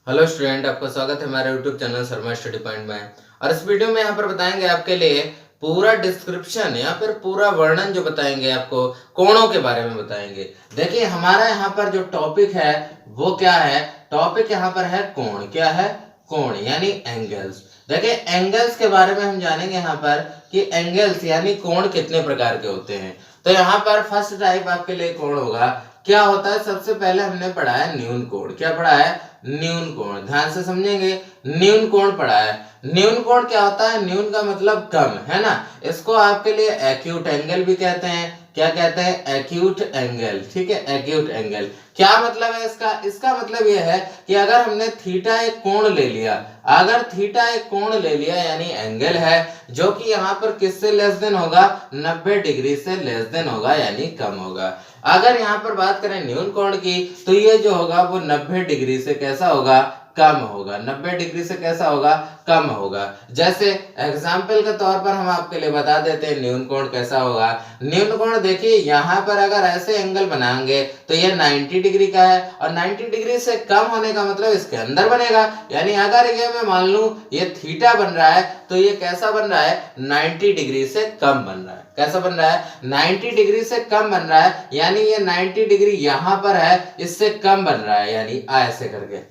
Hello student, आपका स्वागत है हमारे YouTube channel Sharma study point में। और इस वीडियो में यहाँ पर बताएंगे आपके लिए पूरा डिस्क्रिप्शन या फिर पूरा वर्णन जो बताएंगे आपको कोणों के बारे में बताएंगे। देखिए हमारा यहाँ पर जो टॉपिक है वो क्या है, टॉपिक यहाँ पर है कोण। क्या है? कोण यानी एंगल्स। देखिए एंगल्स के बारे में हम जानेंगे यहाँ पर कि एंगल्स यानी कोण कितने प्रकार के होते हैं। तो यहाँ पर फर्स्ट टाइप आपके लिए कोण होगा। क्या होता है? सबसे पहले हमने पढ़ा है न्यून कोण। क्या पढ़ा है? न्यून कोण। ध्यान से समझेंगे, न्यून कोण पढ़ा है। न्यून कोण क्या होता है? न्यून का मतलब कम, है ना। इसको आपके लिए एक्यूट एंगल भी कहते हैं। क्या कहते हैं? Acute angle. ठीक है, एक्यूट एंगल। क्या मतलब है इसका? इसका मतलब यह है कि अगर हमने थीटा एक कोण ले लिया, अगर थीटा एक कोण ले लिया यानी एंगल है जो कि यहाँ पर किससे लेस देन होगा? 90 डिग्री से लेस देन होगा यानी कम होगा। अगर यहाँ पर बात करें न्यून कोण की तो ये जो होगा वो 90 डिग्री से कैसा होगा? कम होगा। 90 डिग्री से कैसा होगा? कम होगा। जैसे एग्जाम्पल के तौर पर हम आपके लिए बता देते हैं न्यून कोण कैसा होगा। न्यून कोण देखिए यहाँ पर अगर ऐसे एंगल बनाएंगे तो ये 90 डिग्री का है और 90 डिग्री से कम होने का मतलब इसके अंदर बनेगा। यानी अगर ये मैं मान लूं ये थीटा बन रहा है तो ये कैसा बन रहा है? 90 डिग्री से कम बन रहा है। कैसा बन रहा है? 90 डिग्री से कम बन रहा है। यानी ये 90 डिग्री यहां पर है, इससे कम बन रहा है। यानी ऐसे करके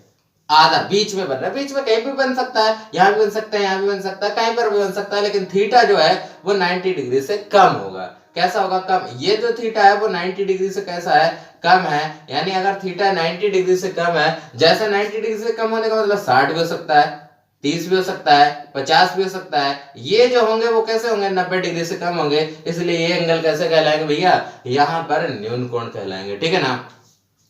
आधा बीच में बन रहा है। बीच में कहीं भी बन सकता है, यहां भी बन सकता है, यहां भी बन सकता है, कहीं पर भी बन सकता है, लेकिन थीटा जो है वो 90 डिग्री से कम होगा। कैसा होगा? कम। ये जो थीटा है वो 90 डिग्री से कैसा है? कम है। यानी अगर थीटा 90 डिग्री से कम है, जैसे 90 डिग्री से कम होने का मतलब 60 भी हो सकता है, 30 भी हो सकता है, 50 भी हो सकता है। ये जो होंगे वो कैसे होंगे? 90 डिग्री से कम होंगे। इसलिए ये एंगल कैसे कहलाएंगे भैया? यहाँ पर न्यून कोण कहलाएंगे। ठीक है ना,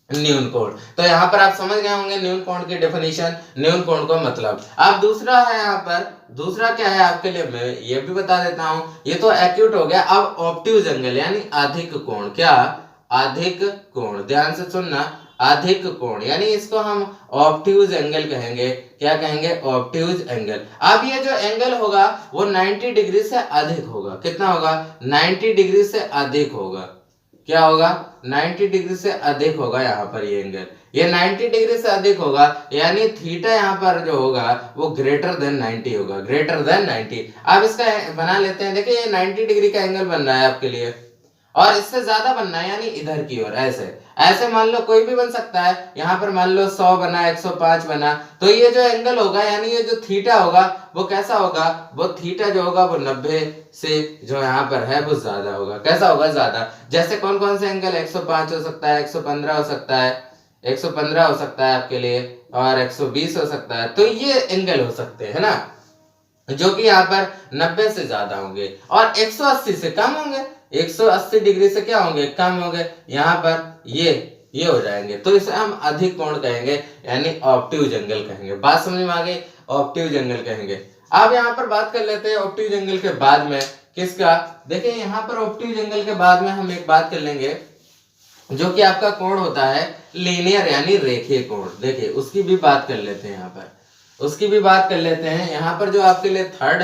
न्यून कोण। तो यहाँ पर आप समझ गए होंगे न्यून कोण की डेफिनेशन, न्यून कोण का मतलब। अब दूसरा है यहाँ पर, दूसरा क्या है आपके लिए मैं ये भी बता देता हूं। ये तो एक्यूट हो गया। अब ऑब्ट्यूज एंगल यानी अधिक कोण। क्या? अधिक कोण। ध्यान से सुनना, अधिक कोण यानी इसको हम ऑब्ट्यूज एंगल कहेंगे। क्या कहेंगे? Obtuse angle. अब ये जो एंगल होगा वो 90 डिग्री से अधिक होगा। कितना होगा? 90 डिग्री से अधिक होगा। क्या होगा? 90 डिग्री से अधिक होगा। यहाँ पर ये एंगल ये 90 डिग्री से अधिक होगा यानी थीटा यहाँ पर जो होगा वो ग्रेटर देन 90 होगा। Greater than 90। अब इसका बना लेते हैं। देखिए ये 90 डिग्री का एंगल बन रहा है आपके लिए और इससे ज्यादा बनना है यानी इधर की ओर। ऐसे ऐसे मान लो कोई भी बन सकता है। यहाँ पर मान लो 100 बना, 105 बना, तो ये जो एंगल होगा यानी ये जो थीटा होगा वो कैसा होगा? वो थीटा जो होगा वो 90 से जो यहाँ पर है वो ज्यादा होगा। कैसा होगा? ज्यादा। जैसे कौन कौन से एंगल? 105 हो सकता है, 115 हो सकता है, 115 हो सकता है आपके लिए, और 120 हो सकता है। तो ये एंगल हो सकते हैं ना, जो कि यहाँ पर 90 से ज्यादा होंगे और 180 से कम होंगे। 180 डिग्री से क्या होंगे? कम होंगे। यहाँ पर ये हो जाएंगे। तो इसे हम अधिक कोण कहेंगे यानी ऑब्ट्यूज एंगल कहेंगे। बात समझ में आ गई? ऑब्ट्यूज एंगल कहेंगे। अब यहाँ पर बात कर लेते हैं ऑब्ट्यूज एंगल के बाद में किसका। देखिए यहाँ पर ऑब्ट्यूज एंगल के बाद में हम एक बात कर लेंगे जो कि आपका कोण होता है लीनियर यानी रेखीय कोण। देखिए उसकी भी बात कर लेते हैं। यहाँ पर उसकी भी बात कर लेते हैं। यहाँ पर जो आपके लिए थर्ड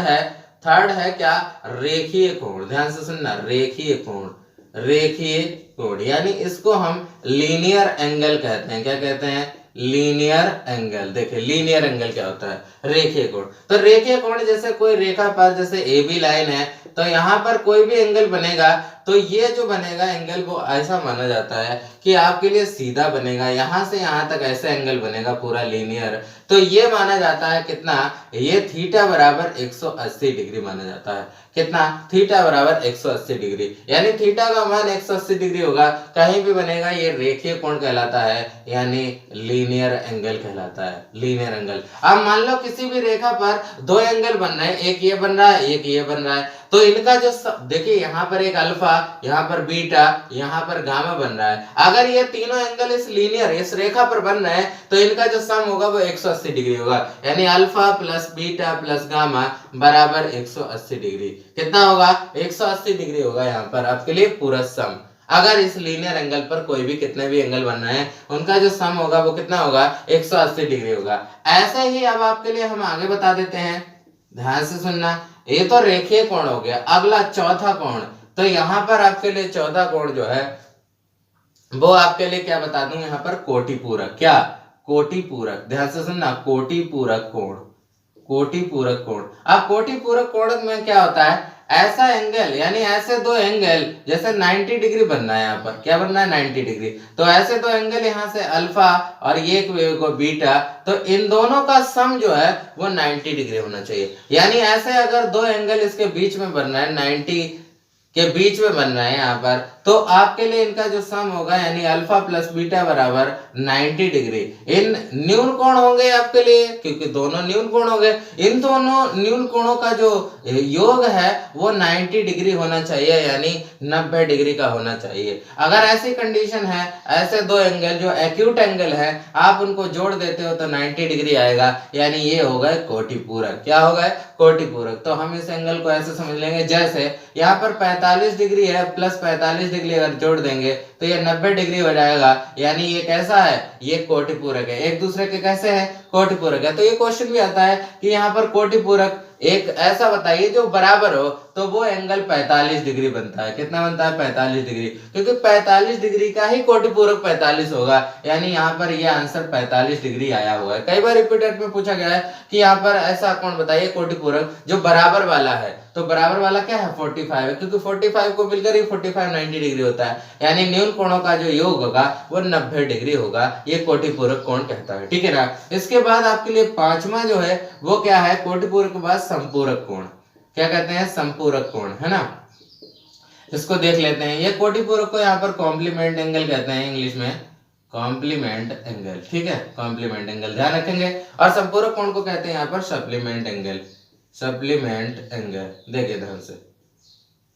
है क्या? रेखीय कोण। ध्यान से सुनना, रेखीय कोण। रेखीय कोण यानी इसको हम लीनियर एंगल कहते हैं। क्या कहते हैं? Linear angle. देखिए लीनियर एंगल क्या होता है? रेखीय कोण। तो रेखीय कोण जैसे कोई रेखा पर, जैसे ए बी लाइन है, तो यहाँ पर कोई भी एंगल बनेगा तो ये जो बनेगा एंगल वो ऐसा माना जाता है कि आपके लिए सीधा बनेगा। यहां से यहां तक ऐसा एंगल बनेगा पूरा लीनियर। तो ये माना जाता है कितना? ये थीटा बराबर 180 डिग्री माना जाता है। कितना? थीटा बराबर 180 डिग्री। यानी थीटा का मान 180 डिग्री होगा। कहीं भी बनेगा ये रेखीय कोण कहलाता है यानी लीनियर एंगल कहलाता है। Linear angle. अब मान लो किसी भी रेखा पर दो एंगल बन रहे हैं, एक ये बन रहा है, एक ये बन रहा है, तो इनका जो देखिए यहाँ पर एक अल्फा, यहाँ पर बीटा, यहाँ पर गामा बन रहा है। अगर ये तीनों एंगल इस लीनियर इस रेखा पर बन रहे हैं तो इनका जो सम होगा वो 180 डिग्री होगा। यानी alpha plus beta plus gamma बराबर 180 डिग्री। कितना होगा? 180 डिग्री होगा यहाँ पर आपके लिए पूरा सम। अगर इस लीनियर एंगल पर कोई भी कितने भी एंगल बन रहे हैं उनका जो सम होगा वो कितना होगा? 180 डिग्री होगा। ऐसे ही अब आपके लिए हम आगे बता देते हैं। ध्यान से सुनना, ये तो रेखीय कोण हो गया। अगला चौथा कोण। तो यहां पर आपके लिए चौथा कोण जो है वो आपके लिए क्या बता दूं, यहाँ पर कोटिपूरक। क्या? कोटि पूरक, ध्यान से सुनना, कोटि पूरक कोण, कोटि पूरक कोण। अब कोटि पूरक कोण में क्या होता है, ऐसा एंगल यानी ऐसे दो एंगल, जैसे 90 डिग्री बनना है, यहाँ पर क्या बनना है 90 डिग्री, तो ऐसे दो एंगल यहाँ से अल्फा और ये को बीटा, तो इन दोनों का सम जो है वो 90 डिग्री होना चाहिए। यानी ऐसे अगर दो एंगल इसके बीच में बनना है, 90 के बीच में बन रहा है यहाँ पर, तो आपके लिए इनका जो सम होगा यानी अल्फा प्लस बीटा बराबर 90 डिग्री। इन न्यून कोण होंगे आपके लिए, क्योंकि दोनों न्यून कोण हो गए, इन दोनों न्यून कोणों का जो योग है वो 90 डिग्री होना चाहिए, यानी 90 डिग्री का होना चाहिए। अगर ऐसी कंडीशन है, ऐसे दो एंगल जो एक्यूट एंगल है, आप उनको जोड़ देते हो तो 90 डिग्री आएगा, यानी ये होगा कोटि पूरक। क्या होगा, कोटि पूरक। तो हम इस एंगल को ऐसे समझ लेंगे, जैसे यहाँ पर 45 डिग्री है प्लस 45 डिग्री अगर जोड़ देंगे तो ये 90 डिग्री हो जाएगा, यानी ये कैसा है, ये कोटि पूरक है। एक दूसरे के कैसे है, कोटि पूरक है। तो ये क्वेश्चन भी आता है कि यहाँ पर कोटि पूरक एक ऐसा बताइए जो बराबर हो, तो वो एंगल 45 डिग्री बनता है। कितना बनता है, 45 डिग्री, क्योंकि 45 डिग्री का ही कोटि पूरक 45 होगा, यानी यहाँ पर ये आंसर 45 डिग्री आया हुआ है। कई बार रिपीटेड में पूछा गया है कि यहाँ पर ऐसा कोण बताइए कोटि पूरक जो बराबर वाला है, तो बराबर वाला क्या है 45 है, क्योंकि 45 को मिलकर ही 45 90 डिग्री होता है, यानी न्यून कोणों का जो योग होगा वो 90 डिग्री होगा। ये कोटि पूरक कोण कहता है, ठीक है ना। इसके बाद आपके लिए पांचवा जो है वो क्या है, कोटि पूरक के बाद संपूरक कोण। क्या कहते हैं, संपूरक कोण, है ना। इसको देख लेते हैं। ये कोटि पूरक को यहाँ पर कॉम्प्लीमेंट एंगल कहते हैं, इंग्लिश में कॉम्प्लीमेंट एंगल, ठीक है, कॉम्प्लीमेंट एंगल ध्यान रखेंगे। और संपूरक कोण को कहते हैं यहाँ पर सप्लीमेंट एंगल, सप्लीमेंट एंगल। देखिए ध्यान से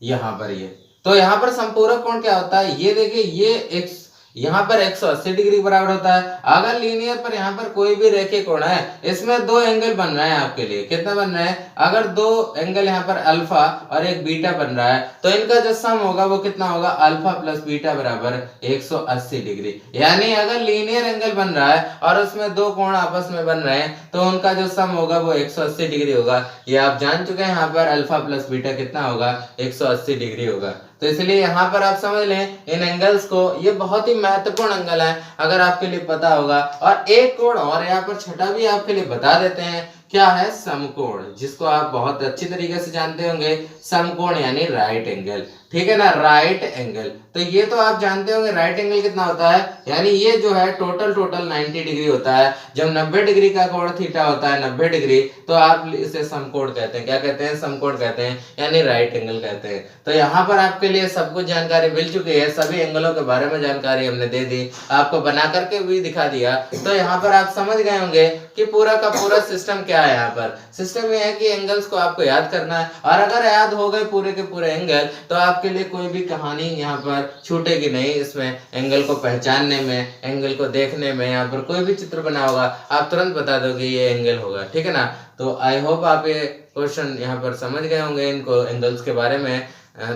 यहाँ पर ये, तो यहाँ पर संपूरक कोण क्या होता है, ये देखिए, ये यहाँ पर 180 डिग्री बराबर होता है। अगर लीनियर पर यहाँ पर कोई भी रेखीय कोण है, इसमें दो एंगल बन रहा है आपके लिए, कितना बन रहा है, अगर दो एंगल यहाँ पर अल्फा और एक बीटा बन रहा है, तो इनका जो सम होगा वो कितना होगा, अल्फा प्लस बीटा बराबर 180 डिग्री। यानी अगर लीनियर एंगल बन रहा है और उसमें दो कोण आपस में बन रहे हैं, तो उनका जो सम होगा वो 180 डिग्री होगा। ये आप जान चुके हैं, यहाँ पर अल्फा प्लस बीटा कितना होगा, 180 डिग्री होगा। तो इसलिए यहाँ पर आप समझ लें इन एंगल्स को, ये बहुत ही महत्वपूर्ण एंगल है, अगर आपके लिए पता होगा। और एक कोण और यहाँ पर छठा भी आपके लिए बता देते हैं, क्या है, समकोण, जिसको आप बहुत अच्छी तरीके से जानते होंगे, समकोण यानी राइट एंगल, ठीक है ना, राइट एंगल। तो ये तो आप जानते होंगे राइट एंगल कितना होता है, यानी ये जो है टोटल 90 डिग्री होता है। जब 90 डिग्री का कोण थीटा होता है 90 डिग्री, तो आप इसे समकोण कहते हैं। क्या कहते हैं, समकोण कहते हैं, यानी राइट एंगल कहते हैं। तो यहाँ पर आपके लिए सब कुछ जानकारी मिल चुकी है, सभी एंगलों के बारे में जानकारी हमने दे दी, आपको बना करके भी दिखा दिया। तो यहाँ पर आप समझ गए होंगे कि पूरा का पूरा सिस्टम क्या है। यहाँ पर सिस्टम ये है कि एंगल्स को आपको याद करना है, और अगर याद हो गए पूरे के पूरे एंगल, तो आपके लिए कोई भी कहानी यहाँ पर छूटेगी नहीं। इसमें एंगल को पहचानने में, एंगल को देखने में, यहाँ पर कोई भी चित्र बना होगा आप तुरंत बता दोगे ये एंगल होगा, ठीक है ना। तो आई होप आप ये क्वेश्चन यहाँ पर समझ गए होंगे, इनको एंगल्स के बारे में।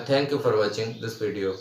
Thank you for watching this video.